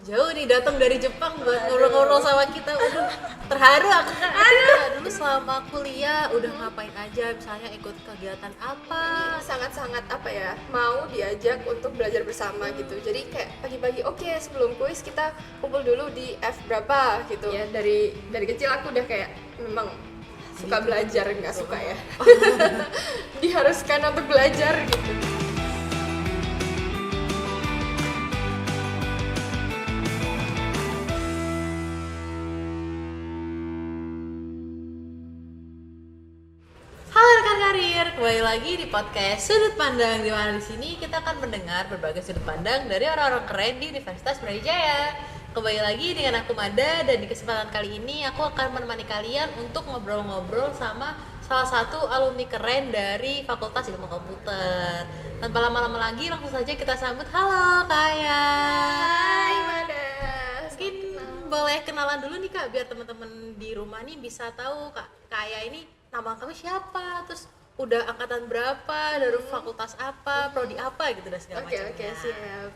Jauh nih datang dari Jepang buat ngobrol-ngobrol sama kita. Aduh, terharu aku. Dulu selama kuliah udah ngapain aja, misalnya ikut kegiatan apa? Sangat-sangat apa ya, mau diajak untuk belajar bersama gitu. Jadi kayak pagi-pagi oke, sebelum kuis kita kumpul dulu di F berapa gitu ya. Dari kecil aku udah kayak memang suka belajar, nggak suka ya. Diharuskan untuk belajar gitu. Halo rekan karir, kembali lagi di podcast Sudut Pandang, di mana di sini kita akan mendengar berbagai sudut pandang dari orang-orang keren di Universitas Brawijaya. Kembali lagi dengan aku Mada, dan di kesempatan kali ini aku akan menemani kalian untuk ngobrol-ngobrol sama salah satu alumni keren dari Fakultas Ilmu Komputer. Tanpa lama-lama lagi, langsung saja kita sambut. Halo Kaya. Hai Mada. Mungkin boleh kenalan dulu nih Kak, biar teman-teman di rumah nih bisa tahu Kak Kaya ini nama kamu siapa, terus udah angkatan berapa, dari fakultas apa, prodi apa gitu dan segala macamnya. Oke, siap.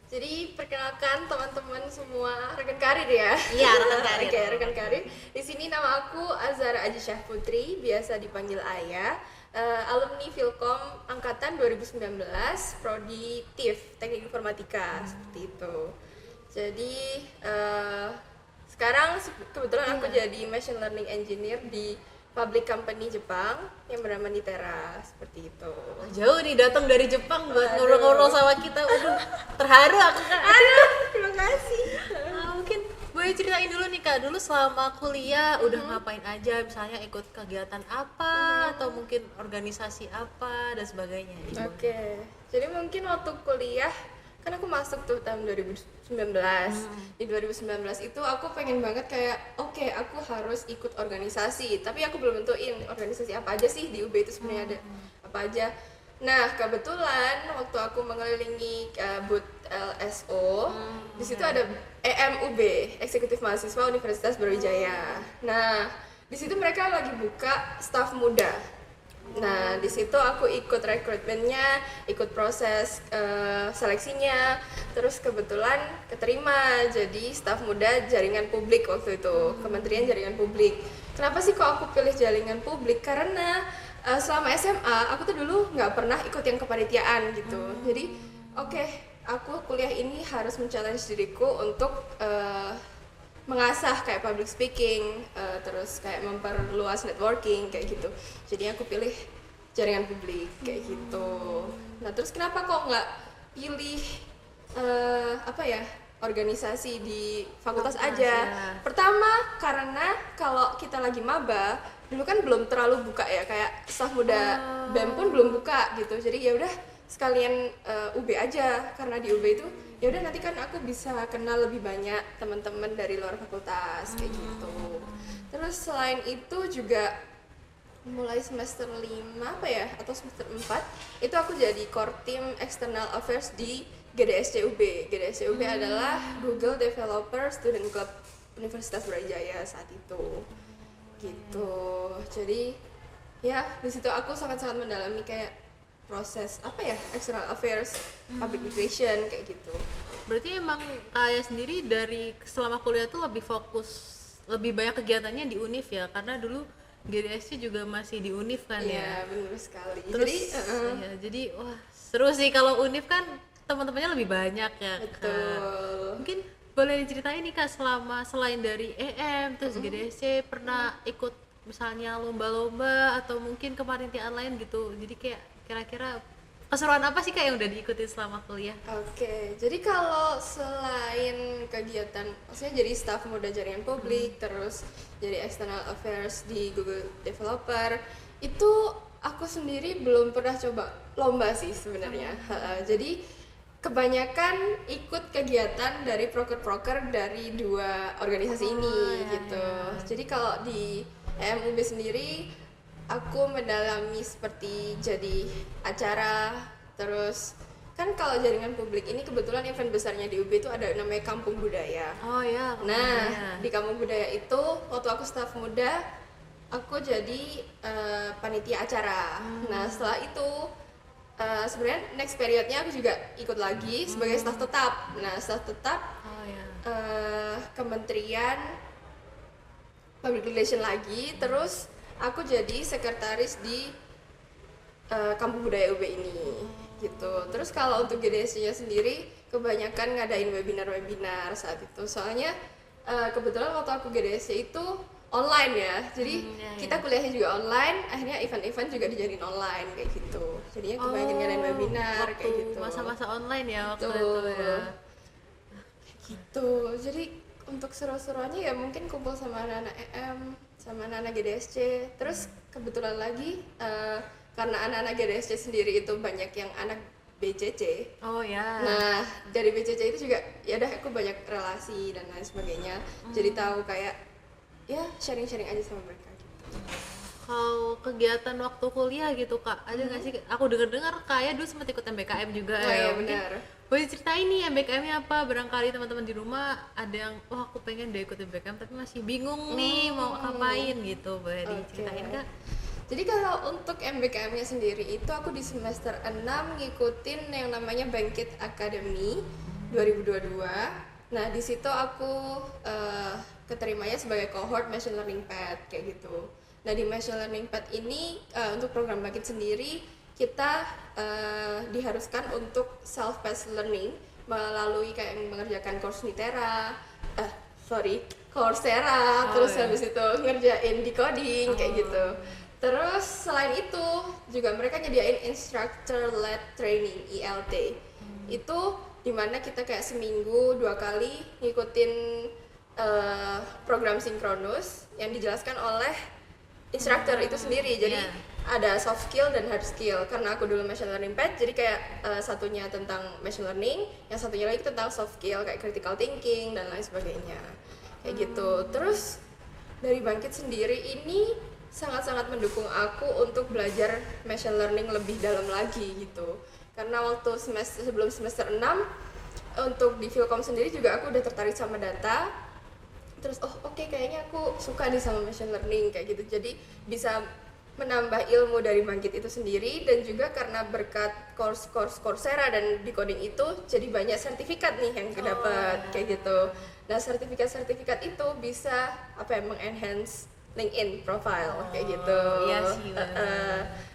Jadi perkenalkan teman-teman semua, rekan karir ya. Iya, rekan karir. Oke, rekan karir. Di sini nama aku Azhara Ajisyah Putri, biasa dipanggil Ayah. Alumni Filkom angkatan 2019, prodi TIF, Teknik Informatika, seperti itu. Jadi sekarang kebetulan aku jadi Machine Learning Engineer di public company Jepang yang bernama Nitera, seperti itu. Jauh nih datang dari Jepang buat ngobrol-ngobrol sama kita. Aduh, terharu aku. Terima kasih. Mungkin boleh ceritain dulu nih Kak, dulu selama kuliah udah ngapain aja, misalnya ikut kegiatan apa, atau mungkin organisasi apa dan sebagainya. Oke, jadi mungkin waktu kuliah kan aku masuk tuh tahun 2019. Di 2019 itu aku pengen banget kayak oke, aku harus ikut organisasi, tapi aku belum tentuin organisasi apa aja sih di UB itu sebenarnya ada apa aja. Nah, kebetulan waktu aku mengelilingi booth LSO, di situ ada EMUB, Eksekutif Mahasiswa Universitas Brawijaya. Nah, di situ mereka lagi buka staf muda. Nah, di situ aku ikut rekrutmennya, ikut proses seleksinya, terus kebetulan keterima jadi staf muda jaringan publik waktu itu, Kementerian Jaringan Publik. Kenapa sih kok aku pilih jaringan publik? Karena selama SMA aku tuh dulu nggak pernah ikut yang kepanitiaan gitu. Jadi oke, aku kuliah ini harus men-challenge diriku untuk mengasah kayak public speaking, terus kayak memperluas networking kayak gitu. Jadi aku pilih jaringan publik kayak gitu. Nah, terus kenapa kok nggak pilih apa ya, organisasi di fakultas aja? Pertama karena kalau kita lagi maba dulu kan belum terlalu buka ya, kayak staf muda BEM pun belum buka gitu. Jadi ya udah sekalian UB aja, karena di UB itu ya udah nanti kan aku bisa kenal lebih banyak teman-teman dari luar fakultas kayak gitu. Terus selain itu juga mulai semester 5 apa ya, atau semester 4 itu aku jadi core team external affairs di GDSC-UB. GDSC-UB adalah Google Developer Student Club Universitas Brawijaya saat itu gitu. Jadi ya di situ aku sangat-sangat mendalami kayak proses apa ya, external affairs, public relation kayak gitu. Berarti emang kayak sendiri dari selama kuliah tuh lebih fokus, lebih banyak kegiatannya di UNIF ya, karena dulu GDSC juga masih di UNIF kan ya. Iya, benar sekali. Terus jadi wah seru sih kalau UNIF kan teman-temannya lebih banyak ya. Betul. Kak. Mungkin boleh diceritain nih Kak, selama selain dari EM terus GDSC pernah ikut misalnya lomba-lomba atau mungkin kepanitiaan lain gitu. Jadi kayak kira-kira keseruan apa sih Kak yang udah diikutin selama kuliah? Oke, jadi kalau selain kegiatan, maksudnya jadi staf muda jaringan publik, terus jadi external affairs di Google Developer, itu aku sendiri belum pernah coba lomba sih sebenarnya. Jadi kebanyakan ikut kegiatan dari proker-proker dari dua organisasi ini gitu. Jadi kalau di EMUB sendiri aku mendalami seperti jadi acara, terus kan kalau jaringan publik ini kebetulan event besarnya di UB itu ada namanya Kampung Budaya. Oh ya. Nah, di Kampung Budaya itu waktu aku staf muda, aku jadi panitia acara. Nah, setelah itu sebenarnya next periodnya aku juga ikut lagi sebagai staff tetap. Nah, staff tetap Oh ya. Kementerian Public Relation lagi, terus aku jadi sekretaris di Kampung Budaya UB ini gitu. Terus kalau untuk GDSC-nya sendiri kebanyakan ngadain webinar-webinar saat itu. Soalnya kebetulan waktu aku GDSC itu online ya. Jadi kita kuliahnya juga online, akhirnya event-event juga dijadiin online kayak gitu. Jadinya kebanyakan ngadain webinar waktu kayak gitu. masa-masa online ya waktu Betul. itu ya. Gitu. Jadi untuk seru-seruannya ya mungkin kumpul sama anak-anak EM, sama anak-anak GDSC. Terus kebetulan lagi karena anak-anak GDSC sendiri itu banyak yang anak BCC. Oh ya. Nah, dari BCC itu juga ya udah aku banyak relasi dan lain sebagainya. Jadi tahu kayak ya sharing-sharing aja sama mereka gitu. Kalau kegiatan waktu kuliah gitu kak, ada nggak sih? Aku dengar kayak dulu sempat ikut MBKM juga Oh ya. iya Mungkin benar. boleh ceritain nih MBKM-nya apa? Barangkali teman-teman di rumah ada yang, wah aku pengen deh ikut MBKM tapi masih bingung nih mau ngapain gitu. Boleh diceritain kak? Jadi kalau untuk MBKM-nya sendiri itu aku di semester 6 ngikutin yang namanya Bangkit Academy 2022. Nah, di situ aku keterimanya sebagai cohort Machine Learning Path kayak gitu. Nah, di Machine Learning Path ini untuk program Bangkit sendiri kita diharuskan untuk self-paced learning melalui kayak mengerjakan course Nitera, Coursera, terus habis itu ngerjain decoding kayak gitu. Terus selain itu juga mereka nyediain instructor led training ILT. Itu dimana kita kayak seminggu 2 kali ngikutin program sinkronus yang dijelaskan oleh instructor itu sendiri. Jadi ada soft skill dan hard skill. Karena aku dulu machine learning path, jadi kayak satunya tentang machine learning, yang satunya lagi tentang soft skill kayak critical thinking dan lain sebagainya. Kayak gitu. Terus dari Bangkit sendiri ini sangat-sangat mendukung aku untuk belajar machine learning lebih dalam lagi gitu. Karena waktu sebelum semester 6 untuk di Philcom sendiri juga aku udah tertarik sama data. Terus oke, kayaknya aku suka nih sama machine learning kayak gitu. Jadi bisa menambah ilmu dari Bangkit itu sendiri, dan juga karena berkat course Coursera dan decoding itu jadi banyak sertifikat nih yang dapat kayak gitu. Nah, sertifikat itu bisa mengenhance LinkedIn profile kayak gitu. Iya sih.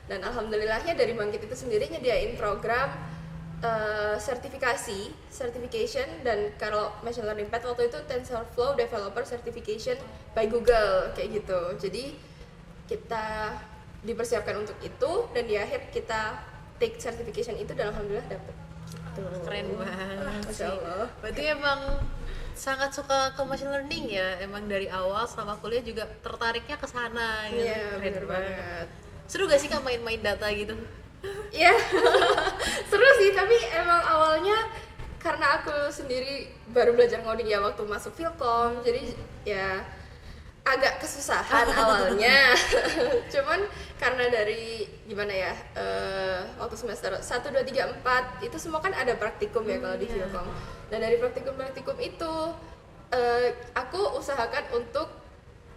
Dan alhamdulillahnya dari Bangkit itu sendiri nyediain program certification, dan kalau machine learning path waktu itu TensorFlow Developer Certification by Google kayak gitu. Jadi kita dipersiapkan untuk itu, dan di akhir kita take certification itu dan alhamdulillah dapet. Keren banget Masya sih. Allah. Berarti emang sangat suka ke machine learning ya, emang dari awal selama kuliah juga tertariknya ke sana gitu. Iya, Keren bener banget. Seru gak sih kak main-main data gitu? Iya, seru sih, tapi emang awalnya karena aku sendiri baru belajar ngoding ya waktu masuk Philcom, jadi ya agak kesusahan awalnya. Cuman karena dari gimana ya, waktu semester 1, 2, 3, 4 itu semua kan ada praktikum ya kalau di Philcom. Dan dari praktikum itu aku usahakan untuk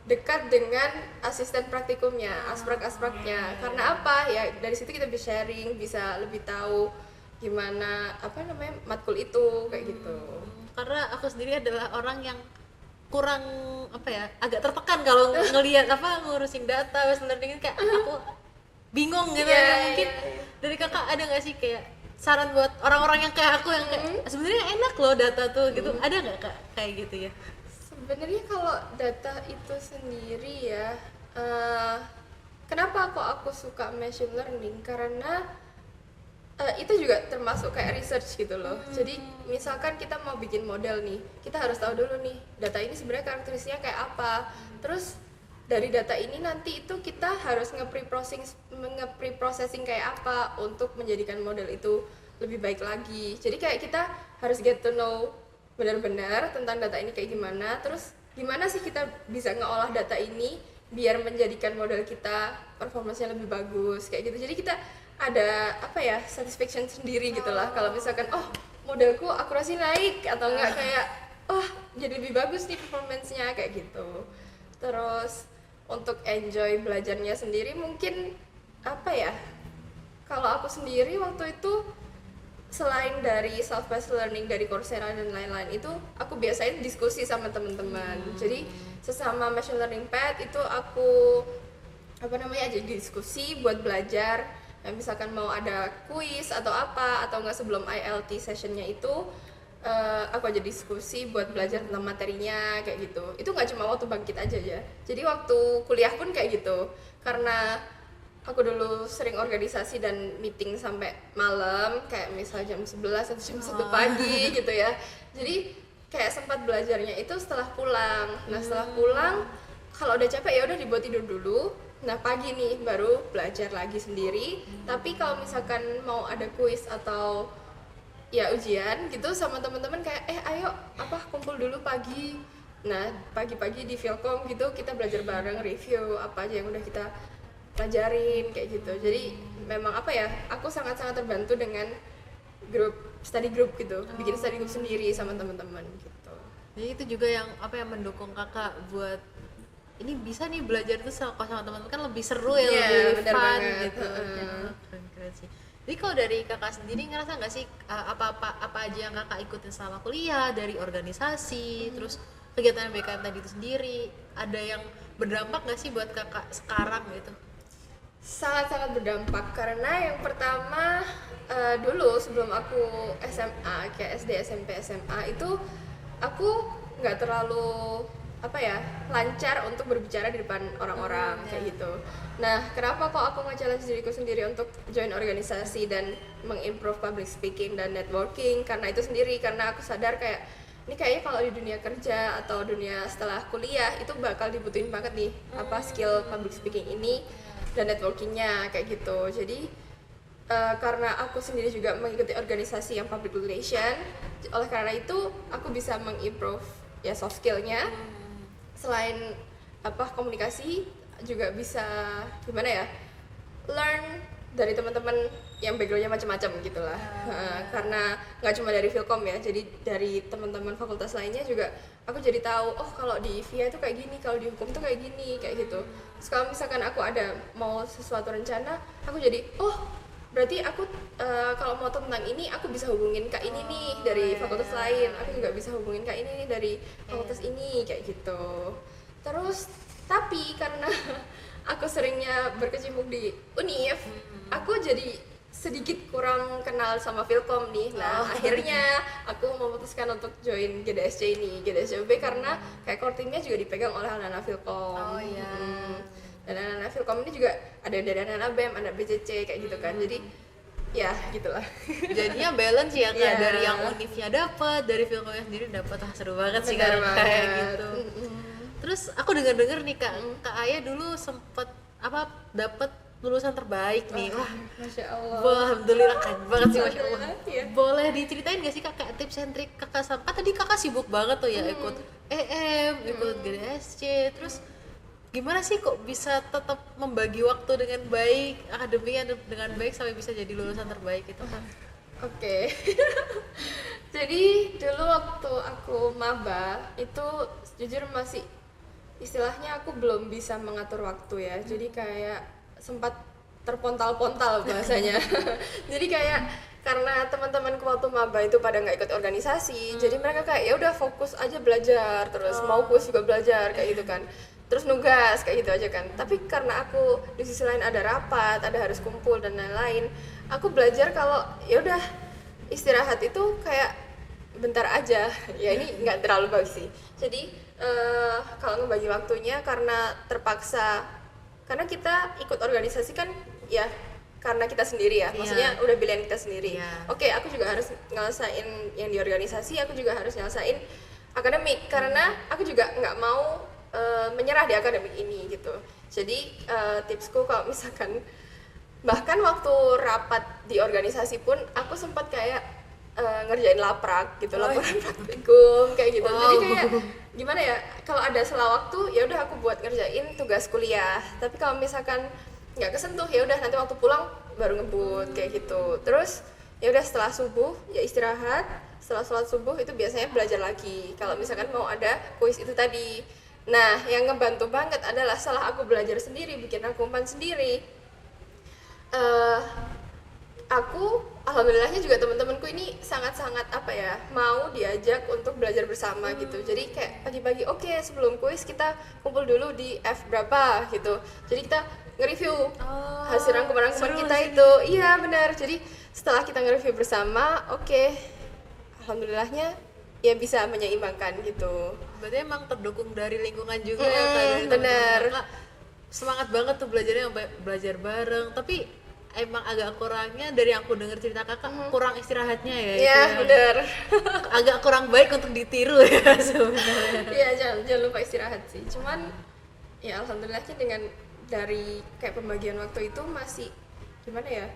dekat dengan asisten praktikumnya, asprak-aspraknya. Karena apa? Ya dari situ kita bisa sharing, bisa lebih tahu gimana matkul itu kayak gitu. Karena aku sendiri adalah orang yang kurang agak tertekan kalau ngelihat ngurusin data machine learning, kayak aku bingung gitu. Mungkin dari kakak ada nggak sih kayak saran buat orang-orang yang kayak aku yang kayak sebenarnya enak loh data tuh gitu, ada nggak kak kayak gitu ya? Sebenarnya kalau data itu sendiri ya, kenapa kok aku suka machine learning? Karena itu juga termasuk kayak research gitu loh. Jadi misalkan kita mau bikin model nih, kita harus tahu dulu nih data ini sebenarnya karakteristiknya kayak apa. Terus dari data ini nanti itu kita harus nge-preprocessing kayak apa untuk menjadikan model itu lebih baik lagi. Jadi kayak kita harus get to know benar-benar tentang data ini kayak gimana, terus gimana sih kita bisa ngeolah data ini biar menjadikan model kita performanya lebih bagus kayak gitu. Jadi kita ada satisfaction sendiri gitulah kalau misalkan modelku akurasi naik atau enggak kayak jadi lebih bagus nih performance-nya kayak gitu. Terus untuk enjoy belajarnya sendiri mungkin Kalau aku sendiri waktu itu selain dari self-paced learning dari Coursera dan lain-lain itu aku biasain diskusi sama teman-teman. Jadi sesama machine learning pad itu aku jadi diskusi buat belajar. Misalkan mau ada kuis atau apa atau enggak sebelum ILT sessionnya itu aku aja diskusi buat belajar tentang materinya kayak gitu. Itu nggak cuma waktu bangkit aja ya. Jadi waktu kuliah pun kayak gitu. Karena aku dulu sering organisasi dan meeting sampai malam, kayak misalnya jam 11 atau jam 1 pagi gitu ya. Jadi kayak sempat belajarnya itu setelah pulang. Nah, setelah pulang kalau udah capek ya udah dibuat tidur dulu. Nah, pagi nih baru belajar lagi sendiri. Tapi kalau misalkan mau ada kuis atau ya ujian gitu sama teman-teman kayak ayo kumpul dulu pagi. Nah, pagi-pagi di Philcom gitu kita belajar bareng, review apa aja yang udah kita pelajarin kayak gitu. Jadi memang aku sangat-sangat terbantu dengan study group gitu, bikin study group sendiri sama teman-teman gitu. Jadi itu juga yang mendukung kakak buat ini bisa nih belajar tuh sama teman-teman kan lebih seru ya, lebih fun gitu. Keren sih. Jadi kalau dari kakak sendiri ngerasa nggak sih apa aja yang kakak ikutin selama kuliah, dari organisasi, terus kegiatan BKM tadi itu sendiri, ada yang berdampak nggak sih buat kakak sekarang gitu? Sangat-sangat berdampak karena yang pertama dulu sebelum aku SMA kayak SD, SMP, SMA itu aku nggak terlalu lancar untuk berbicara di depan orang-orang kayak gitu. Nah, kenapa kok aku nge-challenge diriku sendiri untuk join organisasi dan mengimprove public speaking dan networking? Karena itu sendiri, karena aku sadar kayak ini kayaknya kalau di dunia kerja atau dunia setelah kuliah itu bakal dibutuhin banget nih skill public speaking ini dan networkingnya kayak gitu. Jadi karena aku sendiri juga mengikuti organisasi yang public relation, oleh karena itu aku bisa mengimprove ya soft skillnya. Selain komunikasi juga bisa learn dari teman-teman yang backgroundnya macam-macam gitulah. Karena nggak cuma dari Philcom ya, jadi dari teman-teman fakultas lainnya juga aku jadi tahu kalau di VIA itu kayak gini, kalau di hukum itu kayak gini kayak gitu. Terus kalau misalkan aku ada mau sesuatu rencana, aku jadi berarti aku kalau mau tentang ini aku bisa hubungin kak ini nih dari fakultas lain, aku juga bisa hubungin kak ini nih dari fakultas ini kayak gitu. Terus tapi karena aku seringnya berkecimpung di Univ, aku jadi sedikit kurang kenal sama Philcom nih. Nah, akhirnya aku memutuskan untuk join GDSC ini, GDSCUB, karena kayak core teamnya juga dipegang oleh anak-anak Philcom. Dan anak-anak Philcom ini juga ada dari anak-anak BEM, anak BCC kayak gitu kan. Jadi ya gitulah. Jadinya balance ya Kak, dari yang Univnya dapat, dari Philcomnya sendiri dapat. Seru banget sih kayak gitu. Terus aku dengar-dengar nih Kak Aya dulu sempet dapat lulusan terbaik nih. Wah, Masya Allah. Alhamdulillah, keren banget sih, Masya Allah. Iya. Boleh diceritain gak sih Kak tips and trik kakak tadi kakak sibuk banget tuh ya ikut EM, ikut GDSC, terus gimana sih kok bisa tetap membagi waktu dengan baik, akademiknya dengan baik sampai bisa jadi lulusan terbaik itu Kak? Oke. Jadi dulu waktu aku maba itu jujur masih istilahnya aku belum bisa mengatur waktu ya. Jadi kayak sempat terpontal-pontal bahasanya. Jadi kayak karena teman-temanku waktu maba itu pada nggak ikut organisasi, jadi mereka kayak ya udah fokus aja belajar, terus mau kuis juga belajar kayak gitu kan. Terus nugas kayak gitu aja kan. Tapi karena aku di sisi lain ada rapat, ada harus kumpul dan lain-lain, aku belajar kalau ya udah istirahat itu kayak bentar aja. Ya ini nggak terlalu bagus sih. Jadi kalau ngebagi waktunya karena terpaksa, karena kita ikut organisasi kan ya karena kita sendiri ya, maksudnya udah pilihan kita sendiri. Oke, aku juga harus nyelesain yang di organisasi, aku juga harus nyelesain akademik karena aku juga nggak mau menyerah di akademik ini gitu. Jadi tipsku kalau misalkan bahkan waktu rapat di organisasi pun aku sempat kayak ngerjain laprak gitu, laporan praktikum kayak gitu. Jadi kayak gimana ya, kalau ada sela waktu ya udah aku buat ngerjain tugas kuliah. Tapi kalau misalkan nggak kesentuh ya udah nanti waktu pulang baru ngebut kayak gitu. Terus ya udah setelah subuh ya istirahat, setelah sholat subuh itu biasanya belajar lagi kalau misalkan mau ada kuis itu tadi. Nah, yang ngebantu banget adalah setelah aku belajar sendiri, bikin rangkuman sendiri, aku alhamdulillahnya juga teman-temanku ini sangat-sangat apa ya, mau diajak untuk belajar bersama gitu. Jadi kayak pagi-pagi oke, sebelum kuis kita kumpul dulu di F berapa gitu. Jadi kita nge-review hasil rangkuman-rangkuman kita itu. Iya benar. Jadi setelah kita nge-review bersama, oke, alhamdulillahnya ya bisa menyeimbangkan gitu. Berarti emang terdukung dari lingkungan juga ya kan? Bener. Kakak semangat banget tuh belajarnya, sampai belajar bareng. Tapi emang agak kurangnya dari yang aku dengar cerita kakak, kurang istirahatnya ya. Iya benar. Agak kurang baik untuk ditiru ya sebenarnya. Iya jangan lupa istirahat sih. Cuman ya alhamdulillahnya dengan dari kayak pembagian waktu itu masih gimana ya,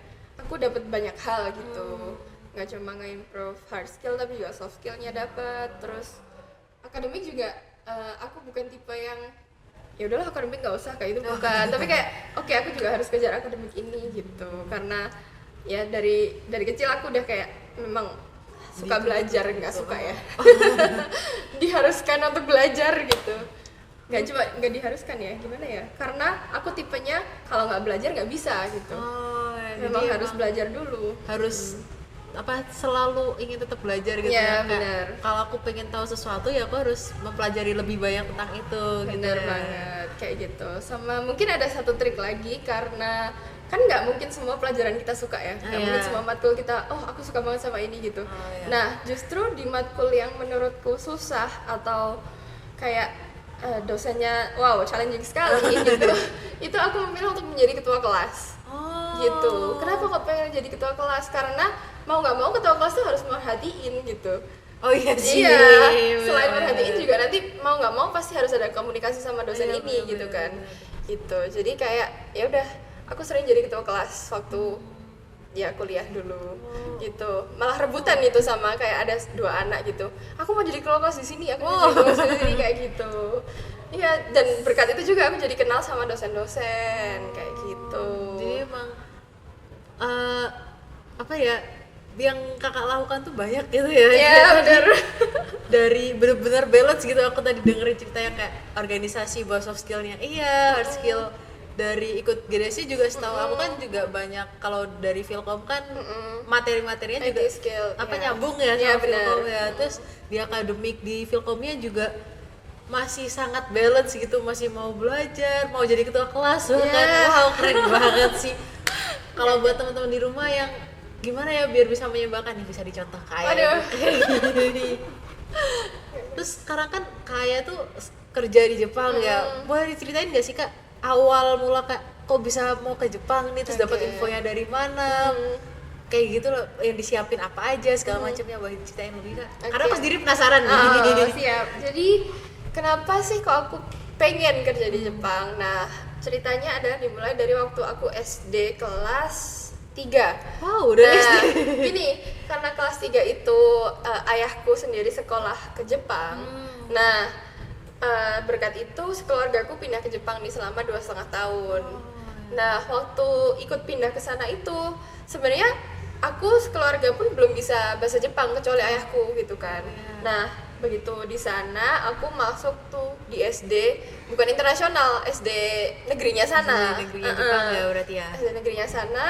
aku dapat banyak hal gitu. Nggak cuma nge-improve hard skill tapi juga soft skillnya dapat. Terus akademik juga aku bukan tipe yang ya udahlah akademik nggak usah kayak itu, bukan. Tapi kayak oke, aku juga harus kejar akademik ini gitu, karena ya dari kecil aku udah kayak memang suka belajar, nggak suka ya diharuskan untuk belajar gitu. Nggak diharuskan ya, gimana ya, karena aku tipenya kalau nggak belajar nggak bisa gitu. Memang jadi harus belajar dulu, harus apa, selalu ingin tetap belajar gitu ya. Kayak, Benar. kalau aku pengen tahu sesuatu ya aku harus mempelajari lebih banyak tentang itu. Bener gitu. banget kayak gitu. Sama mungkin ada satu trik lagi, karena kan nggak mungkin semua pelajaran kita suka ya, nggak mungkin semua matkul kita aku suka banget sama ini gitu. Nah justru di matkul yang menurutku susah atau kayak dosennya wow challenging sekali gitu, itu aku memilih untuk menjadi ketua kelas. Gitu. Kenapa kok pengen jadi ketua kelas? Karena mau nggak mau ketua kelas tuh harus merhatiin gitu. Oh iya sih. Iya, selain merhatiin juga nanti mau nggak mau pasti harus ada komunikasi sama dosen ini gitu kan. Gitu. Jadi kayak ya udah, aku sering jadi ketua kelas waktu ya kuliah dulu. Gitu. Malah rebutan gitu sama kayak ada 2 anak gitu. Aku mau jadi ketua kelas di sini, aku mau jadi ketua kelas di sini kayak gitu. Iya, dan berkat itu juga aku jadi kenal sama dosen-dosen kayak gitu. Jadi emang apa ya, yang kakak lakukan tuh banyak gitu ya. Iya benar. Dari benar-benar balance gitu. Aku tadi dengerin ceritanya kayak organisasi buat soft skillnya, iya, hard skill. Dari ikut GDC juga setahu aku kan juga banyak, kalau dari Filkom kan materi-materinya juga skill, apa ya. nyambung ya Iya, sama Filkom ya. Terus di akademik di Filkomnya juga masih sangat balance gitu, masih mau belajar, mau jadi ketua kelas bahkan. Wow, keren banget sih. Kalau buat teman-teman di rumah yang gimana ya biar bisa menyeimbangkan nih, bisa dicontoh kayak gitu. Terus sekarang kan kayak tuh kerja di Jepang ya. Boleh diceritain nggak sih Kak, awal mula kok bisa mau ke Jepang nih, terus dapat infonya dari mana? Kayak gitu loh, yang disiapin apa aja segala macamnya, boleh diceritain lebih Kak? Karena pas diri penasaran nih. Siap. Jadi kenapa sih kok aku pengen kerja di Jepang? Nah, ceritanya adalah dimulai dari waktu aku SD kelas 3. Wow, udah Nah, SD. gini, karena kelas 3 itu ayahku sendiri sekolah ke Jepang. Nah, berkat itu keluargaku pindah ke Jepang nih selama 2,5 tahun. Nah, waktu ikut pindah ke sana itu sebenarnya aku sekeluarga pun belum bisa bahasa Jepang kecuali ayahku gitu kan. Nah, begitu di sana aku masuk tuh di SD bukan internasional, SD negerinya sana. Negerinya Jepang ya berarti ya. SD negerinya sana,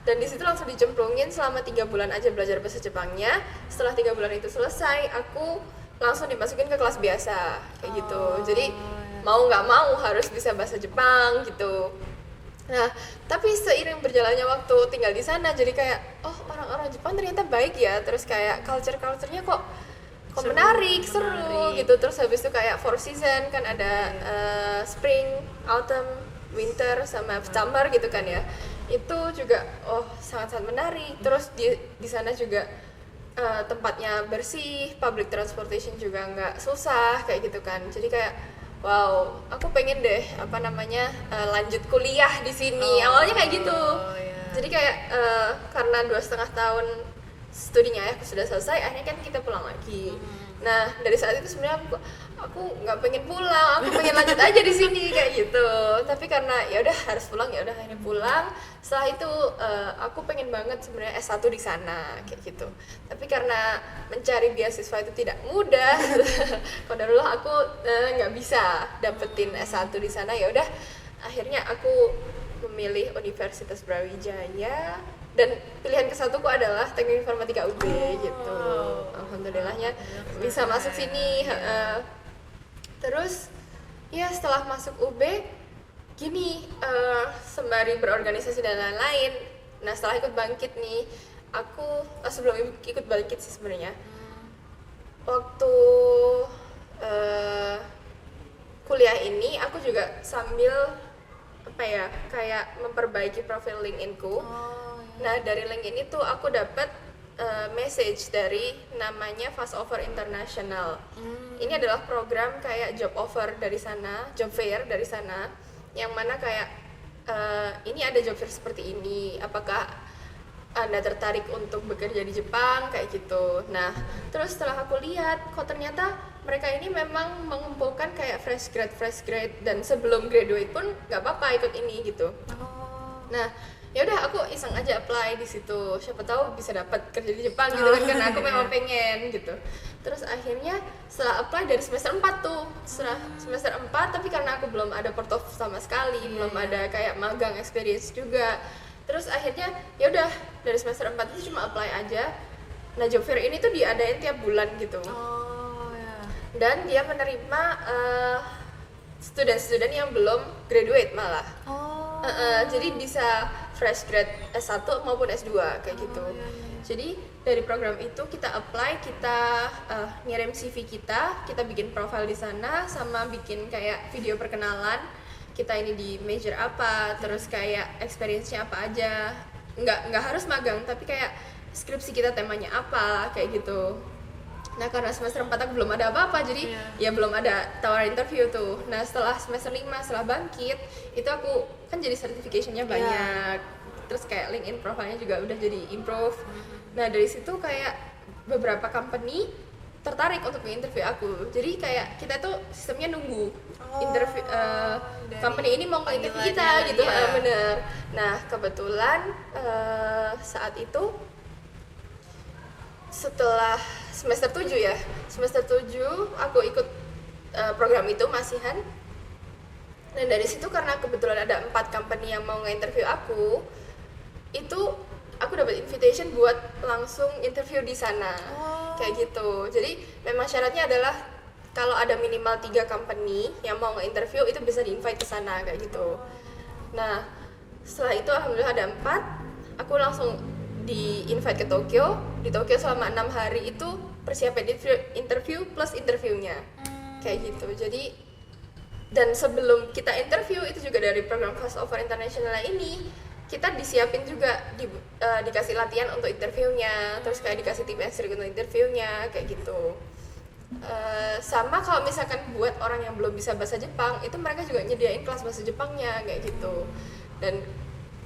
dan di situ langsung dicemplungin selama 3 bulan aja belajar bahasa Jepangnya. Setelah 3 bulan itu selesai, aku langsung dimasukin ke kelas biasa kayak gitu. Jadi mau nggak mau harus bisa bahasa Jepang gitu. Nah, tapi seiring berjalannya waktu tinggal di sana, jadi kayak orang-orang Jepang ternyata baik ya. Terus kayak culture-nya kok menarik, seru gitu. Terus habis itu kayak 4 season kan ada spring, autumn, winter sama summer gitu kan ya. Itu juga sangat-sangat menarik. Terus di sana juga tempatnya bersih, public transportation juga nggak susah kayak gitu kan. Jadi kayak wow, aku pengen deh lanjut kuliah di sini. Awalnya kayak gitu. Jadi kayak karena 2,5 tahun studinya aku sudah selesai, akhirnya kan kita pulang lagi. Nah, dari saat itu sebenarnya aku nggak pengen pulang, aku pengen lanjut aja di sini kayak gitu. Tapi karena ya udah harus pulang, ya udah akhirnya pulang. Setelah itu aku pengen banget sebenarnya S1 di sana kayak gitu. Tapi karena mencari beasiswa itu tidak mudah, qadarullah aku nggak bisa dapetin S1 di sana. Ya udah akhirnya aku memilih Universitas Brawijaya dan pilihan ke-1ku adalah Teknik Informatika UB gitu. Alhamdulillahnya bisa masuk sini. Terus ya setelah masuk UB gini, sembari berorganisasi dan lain-lain. Nah setelah ikut Bangkit nih, aku sebelum ikut Bangkit sih sebenarnya, waktu kuliah ini aku juga sambil apa ya, kayak memperbaiki profil LinkedIn-ku. Nah dari LinkedIn itu aku dapat message dari namanya Fast Offer International. Ini adalah program kayak job offer dari sana, job fair dari sana, yang mana kayak ini ada job fair seperti ini, apakah Anda tertarik untuk bekerja di Jepang kayak gitu. Nah terus setelah aku lihat, kok ternyata mereka ini memang mengumpulkan kayak fresh grade dan sebelum graduate pun nggak apa-apa ikut ini gitu. Nah ya udah aku iseng aja apply di situ, siapa tahu bisa dapat kerja di Jepang gitu kan, karena aku memang pengen gitu. Terus akhirnya setelah apply dari semester 4 tuh, setelah semester 4, tapi karena aku belum ada portofolio sama sekali, belum ada kayak magang experience juga. Terus akhirnya ya udah dari semester 4 itu cuma apply aja. Nah job fair ini tuh diadain tiap bulan gitu. Dan dia menerima student-student yang belum graduate malah. Jadi bisa fresh grade S1 maupun S2 kayak gitu. Jadi dari program itu kita apply, kita ngirim CV kita bikin profile di sana, sama bikin kayak video perkenalan. Kita ini di major apa, terus kayak experience-nya apa aja. Nggak harus magang, tapi kayak skripsi kita temanya apa kayak gitu. Nah karena semester 4 aku belum ada apa-apa, jadi ya belum ada tawaran interview tuh. Nah setelah semester 5, setelah Bangkit, itu aku kan jadi certification-nya banyak. Terus kayak LinkedIn profile-nya juga udah jadi improve. Nah dari situ kayak beberapa company tertarik untuk nge-interview aku. Jadi kayak kita tuh sistemnya nunggu interview, company ini mau nge-interview kita gitu. Bener. Nah kebetulan saat itu setelah semester 7 ya, semester 7 aku ikut program itu masihan. Dan dari situ karena kebetulan ada 4 company yang mau nge-interview aku, itu aku dapat invitation buat langsung interview di sana. Kayak gitu. Jadi memang syaratnya adalah kalau ada minimal 3 company yang mau nge-interview itu bisa di-invite ke sana kayak gitu. Nah setelah itu alhamdulillah ada 4, aku langsung di-invite ke Tokyo. Di Tokyo selama 6 hari itu persiapan interview plus interviewnya kayak gitu. Jadi dan sebelum kita interview itu juga dari program Fast Offer International ini kita disiapin juga dikasih latihan untuk interviewnya, terus kayak dikasih tips and trik untuk interviewnya kayak gitu. Sama kalau misalkan buat orang yang belum bisa bahasa Jepang, itu mereka juga nyediain kelas bahasa Jepangnya kayak gitu. Dan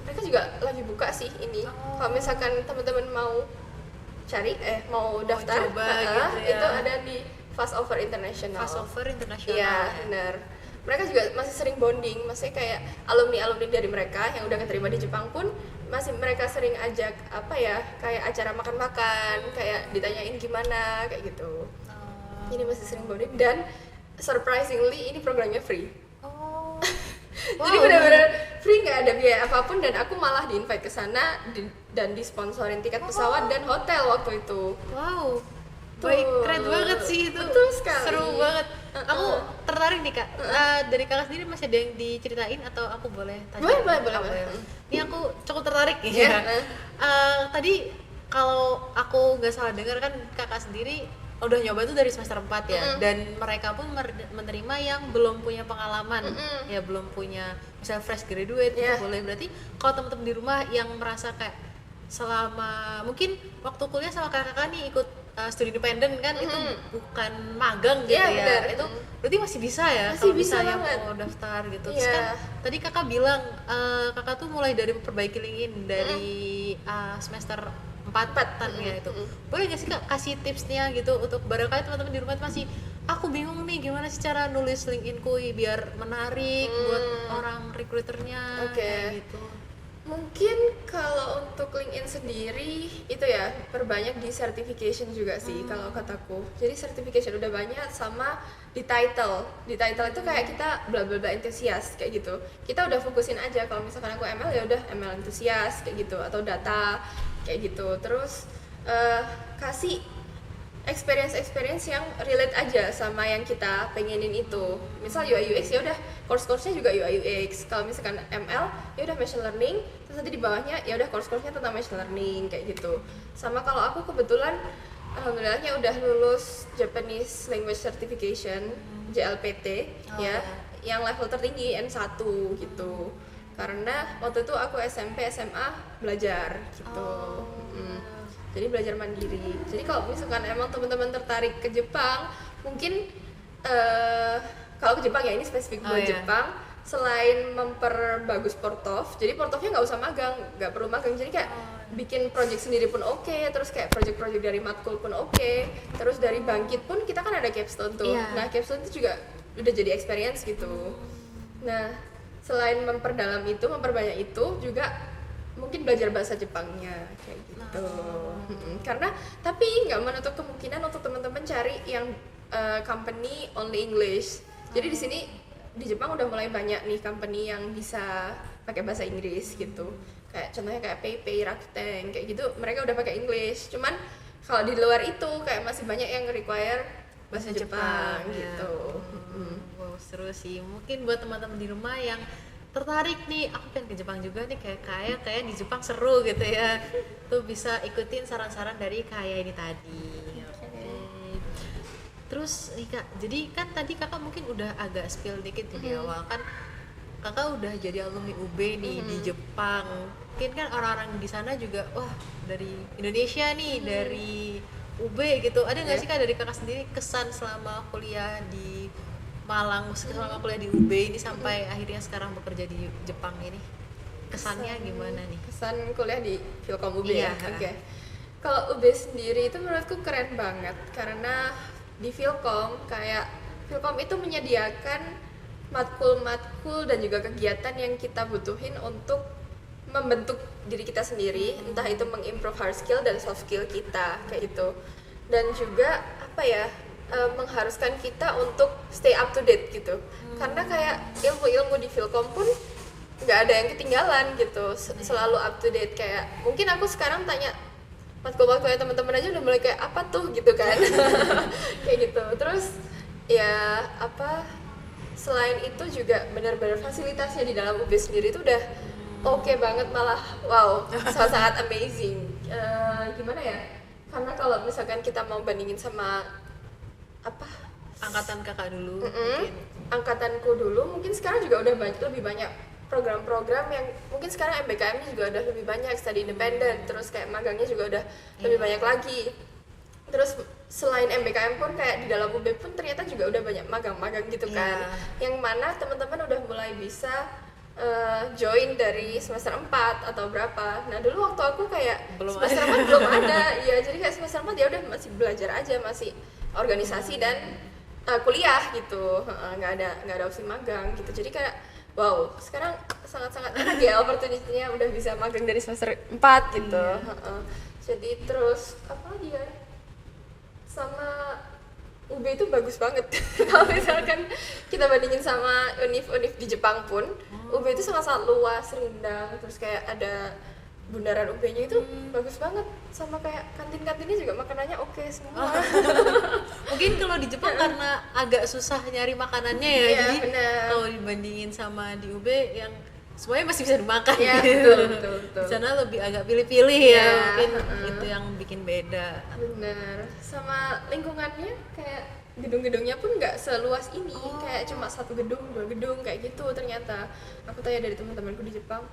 mereka juga lagi buka sih ini. Kalau misalkan teman-teman mau cari mau daftar coba gitu ya. Itu ada di Fast Offer International. Fast Offer International. Iya, benar. Mereka juga masih sering bonding, maksudnya kayak alumni dari mereka yang udah keterima di Jepang pun masih mereka sering ajak apa ya, kayak acara makan-makan, kayak ditanyain gimana kayak gitu. Ini masih sering bonding dan surprisingly ini programnya free. Jadi benar-benar free, nggak ada biaya apapun, dan aku malah di-invite ke sana dan disponsorin tiket pesawat dan hotel waktu itu. Wow. Baik, keren banget sih itu. Betul sekali. Seru banget. Aku tertarik nih Kak. Dari Kakak sendiri masih ada yang diceritain atau aku boleh tanya? Boleh. Ini aku cukup tertarik ya. Tadi kalau aku nggak salah dengar kan Kakak sendiri udah nyoba tuh dari semester 4 ya, dan mereka pun menerima yang belum punya pengalaman, ya belum punya misalnya fresh graduate itu boleh. Berarti kalau teman-teman di rumah yang merasa kayak selama mungkin waktu kuliah sama kakak nih ikut studi independen kan, itu bukan magang gitu ya, bener. itu berarti masih bisa ya Masih kalau bisa misalnya banget. mau daftar gitu. Terus kan tadi kakak bilang kakak tuh mulai dari memperbaiki LinkedIn dari semester 4-an ya itu. Boleh nggak sih Kak kasih tipsnya gitu untuk barangkali teman-teman di rumah masih aku bingung nih gimana sih cara nulis LinkedIn-ku biar menarik buat orang recruiternya kayak gitu. Mungkin kalau untuk LinkedIn sendiri itu ya perbanyak di certification juga sih kalau kataku. Jadi certification udah banyak sama di title. Di title itu kayak kita bla bla bla enthusiast kayak gitu. Kita udah fokusin aja kalau misalkan aku ML ya udah ML enthusiast kayak gitu atau data kayak gitu. Terus kasih experience yang relate aja sama yang kita pengenin itu. Misal UI UX ya udah course-course-nya juga UI UX. Kalau misalkan ML ya udah machine learning, terus nanti di bawahnya ya udah course-course-nya tentang machine learning kayak gitu. Sama kalau aku kebetulan alhamdulillahnya udah lulus Japanese Language Certification JLPT ya, yang level tertinggi N1 gitu. Karena waktu itu aku SMP SMA belajar gitu. Jadi belajar mandiri. Jadi kalau misalkan emang teman-teman tertarik ke Jepang, mungkin kalau ke Jepang ya ini spesifik buat Jepang, selain memperbagus portof, jadi portofnya nggak usah magang, nggak perlu magang. Jadi kayak bikin project sendiri pun oke, terus kayak project-project dari matkul pun oke, terus dari Bangkit pun kita kan ada capstone tuh. Nah capstone itu juga udah jadi experience gitu. Nah selain memperdalam itu, memperbanyak itu juga mungkin belajar bahasa Jepangnya kayak gitu. Karena tapi nggak menutup kemungkinan untuk teman-teman cari yang company only English. Jadi di sini di Jepang udah mulai banyak nih company yang bisa pakai bahasa Inggris gitu. Kayak contohnya kayak PayPay, Rakuten kayak gitu, mereka udah pakai English. Cuman kalau di luar itu kayak masih banyak yang require bahasa Jepang gitu. Wow, seru sih. Mungkin buat teman-teman di rumah yang tertarik nih, aku pengen ke Jepang juga nih, kayak di Jepang seru gitu ya, tuh bisa ikutin saran-saran dari Kaya ini tadi. Terus nih Kak, jadi kan tadi Kakak mungkin udah agak spill dikit di awal kan, Kakak udah jadi alumni UB nih di Jepang. Mungkin kan orang-orang di sana juga wah dari Indonesia nih, dari UB gitu. Ada nggak sih Kak dari Kakak sendiri kesan selama kuliah di Malang, selama kuliah di UB ini sampai akhirnya sekarang bekerja di Jepang ini, kesannya gimana nih? Kesan kuliah di Philcom UB Iya. ya? Oke. Kalau UB sendiri itu menurutku keren banget karena di Philcom itu menyediakan matkul-matkul dan juga kegiatan yang kita butuhin untuk membentuk diri kita sendiri, entah itu mengimprove hard skill dan soft skill kita kayak gitu. Dan juga apa ya? Mengharuskan kita untuk stay up to date gitu. Karena kayak ilmu-ilmu di Philcom pun nggak ada yang ketinggalan gitu, selalu up to date. Kayak mungkin aku sekarang tanya matkul-matkulnya teman-teman aja udah mulai kayak apa tuh gitu kan. Kayak gitu. Terus ya apa, selain itu juga benar-benar fasilitasnya di dalam UB sendiri itu udah oke banget, malah wow, sangat amazing. Gimana ya, karena kalau misalkan kita mau bandingin sama apa Angkatan Kakak dulu, mungkin angkatanku dulu, mungkin sekarang juga udah lebih banyak program-program yang mungkin sekarang MBKM-nya juga udah lebih banyak, study independent, terus kayak magangnya juga udah lebih banyak lagi. Terus selain MBKM pun kayak di dalam UB pun ternyata juga udah banyak magang-magang gitu kan, yang mana teman-teman udah mulai bisa join dari semester 4 atau berapa. Nah dulu waktu aku kayak semester 4 belum ada ya, jadi kayak semester 4 ya udah masih belajar aja, masih organisasi dan kuliah gitu, nggak ada opsi magang gitu. Jadi kayak wow, sekarang sangat-sangat enak ya opportunity-nya, udah bisa magang dari semester 4 gitu. Jadi terus apa lagi ya, sama UB itu bagus banget. Kalau misalkan kita bandingin sama univ-univ di Jepang pun, UB itu sangat-sangat luas, rindang, terus kayak ada bundaran UB-nya itu bagus banget, sama kayak kantin-kantinnya juga makanannya oke semua. Mungkin kalau di Jepang karena agak susah nyari makanannya ya, Iya, jadi bener. kalau dibandingin sama di UB yang semuanya masih bisa dimakan Iya, gitu. betul. Di sana lebih agak pilih-pilih ya, Iya, mungkin itu yang bikin beda. Bener, sama lingkungannya kayak gedung-gedungnya pun nggak seluas ini, kayak cuma 1 gedung, 2 gedung kayak gitu. Ternyata aku tanya dari teman-temanku di Jepang,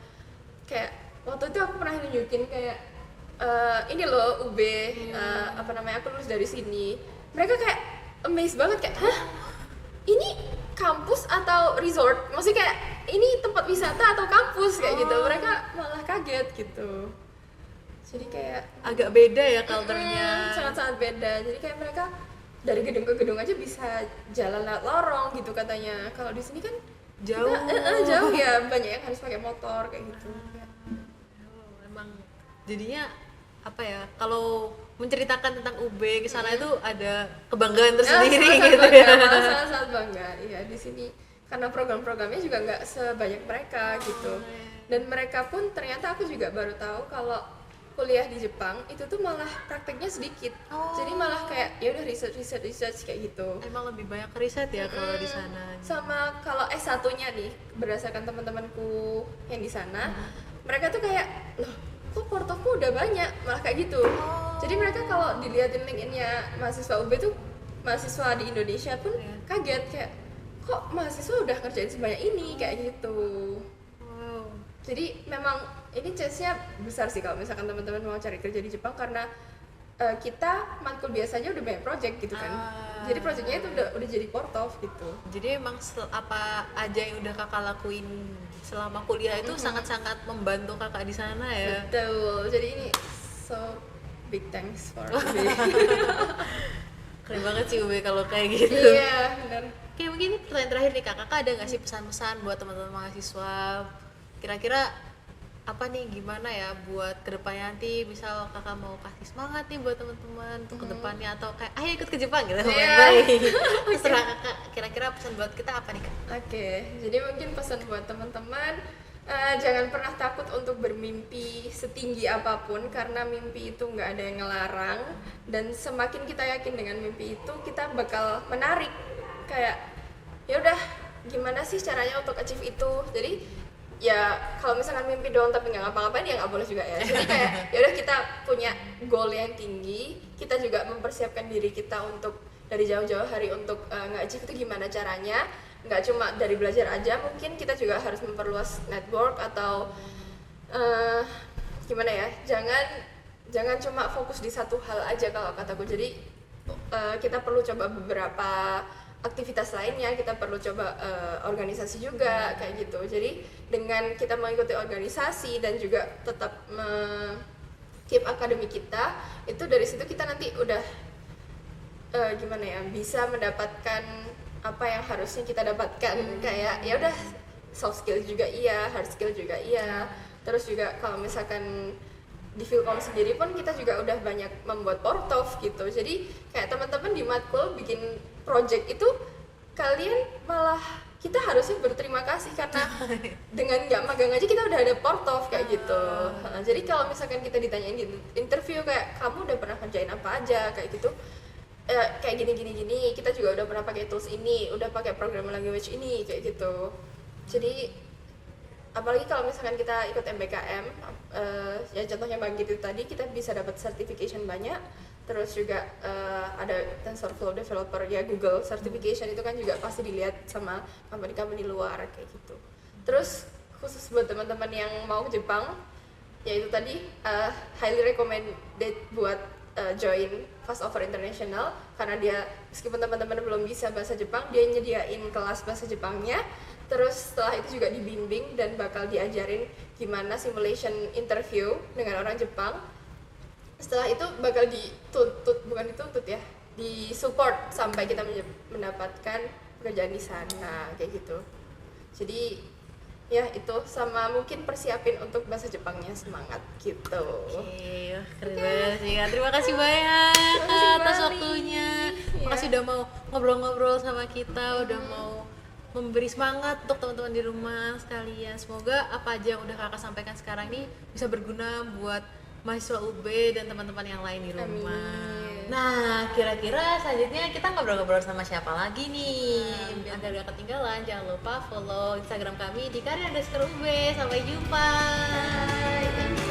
kayak waktu itu aku pernah nunjukin kayak ini loh UB, apa namanya, aku lulus dari sini. Mereka kayak amazed banget, kayak hah, ini kampus atau resort? Maksudnya kayak ini tempat wisata atau kampus kayak gitu. Mereka malah kaget gitu. Jadi kayak Agak beda ya culture-nya. sangat-sangat beda. Jadi kayak mereka dari gedung ke gedung aja bisa jalan lewat lorong gitu katanya. Kalau di sini kan Jauh. jauh ya, banyak yang harus pakai motor kayak gitu. jadinya apa ya, kalau menceritakan tentang UB ke sana itu ada kebanggaan tersendiri gitu ya. Sangat bangga, iya di sini karena program-programnya juga nggak sebanyak mereka gitu. Dan mereka pun ternyata aku juga baru tahu kalau kuliah di Jepang itu tuh malah prakteknya sedikit. Jadi malah kayak ya udah research kayak gitu. Emang lebih banyak riset ya kalau di sana. Sama kalau S1-nya nih, berdasarkan teman-temanku yang di sana, mereka tuh kayak, loh kok portoku udah banyak, malah kayak gitu. Jadi mereka kalau dilihatin LinkedIn-nya mahasiswa UB tuh, mahasiswa di Indonesia pun kaget kayak, kok mahasiswa udah ngerjain sebanyak ini, kayak gitu. Wow. Jadi memang ini chance-nya besar sih kalau misalkan teman-teman mau cari kerja di Jepang, karena kita matkul biasanya udah banyak project gitu kan. Jadi projectnya itu udah jadi portov gitu. Jadi emang apa aja yang udah kakak lakuin selama kuliah itu sangat-sangat membantu kakak di sana ya. Betul. Jadi ini so big thanks for UB. Keren banget sih UB kalau kayak gitu. Iya, benar. Kayak mungkin pertanyaan terakhir nih kakak ada nggak sih pesan-pesan buat teman-teman mahasiswa? Kira-kira apa nih, gimana ya buat kedepannya nanti, misal kakak mau kasih semangat nih buat teman-teman untuk kedepannya, atau kayak ayo ikut ke Jepang gitu, baik. Terserah kakak, kira-kira pesan buat kita apa nih kak? Oke, jadi mungkin pesan buat teman-teman, jangan pernah takut untuk bermimpi setinggi apapun, karena mimpi itu nggak ada yang ngelarang, dan semakin kita yakin dengan mimpi itu, kita bakal menarik kayak ya udah gimana sih caranya untuk achieve itu. Jadi ya kalau misalkan mimpi doang tapi nggak ngapa-ngapain ya nggak boleh juga ya. Jadi kayak ya udah kita punya goal yang tinggi, kita juga mempersiapkan diri kita untuk dari jauh-jauh hari untuk nge-achieve itu gimana caranya. Nggak cuma dari belajar aja, mungkin kita juga harus memperluas network atau gimana ya, jangan cuma fokus di satu hal aja kalau kataku. Jadi kita perlu coba beberapa aktivitas lainnya, kita perlu coba organisasi juga kayak gitu. Jadi dengan kita mengikuti organisasi dan juga tetap keep akademi kita, itu dari situ kita nanti udah gimana ya, bisa mendapatkan apa yang harusnya kita dapatkan. Kayak ya udah soft skill juga iya, hard skill juga iya. Terus juga kalau misalkan di Philcom sendiri pun kita juga udah banyak membuat portov gitu. Jadi kayak teman-teman di matkul bikin project itu, kalian malah kita harusnya berterima kasih karena dengan nggak magang aja kita udah ada portov kayak gitu. Jadi kalau misalkan kita ditanyain di interview kayak kamu udah pernah kerjain apa aja kayak gitu, kayak gini, kita juga udah pernah pakai tools ini, udah pakai program language ini kayak gitu. Jadi apalagi kalau misalkan kita ikut MBKM, ya contohnya Bangkit itu tadi, kita bisa dapat certification banyak. Terus juga ada TensorFlow developer ya, Google certification itu kan juga pasti dilihat sama company-company luar kayak gitu. Terus khusus buat teman-teman yang mau ke Jepang, ya itu tadi highly recommended buat join Fast Over International, karena dia meskipun teman-teman belum bisa bahasa Jepang, dia nyediain kelas bahasa Jepangnya. Terus setelah itu juga dibimbing dan bakal diajarin gimana simulation interview dengan orang Jepang. Setelah itu bakal disupport sampai kita mendapatkan pekerjaan di sana kayak gitu. Jadi ya itu, sama mungkin persiapin untuk bahasa Jepangnya, semangat gitu. Oke, keren banget sih Kak. Terima kasih banyak atas waktunya. Makasih udah mau ngobrol-ngobrol sama kita, udah mau memberi semangat untuk teman-teman di rumah sekalian. Semoga apa aja yang udah kakak sampaikan sekarang ini bisa berguna buat mahasiswa UB dan teman-teman yang lain di rumah. Amin. Nah, kira-kira selanjutnya kita ngobrol-ngobrol sama siapa lagi nih? Biar gak ketinggalan, jangan lupa follow Instagram kami di @karir_ub. Sampai jumpa. Bye.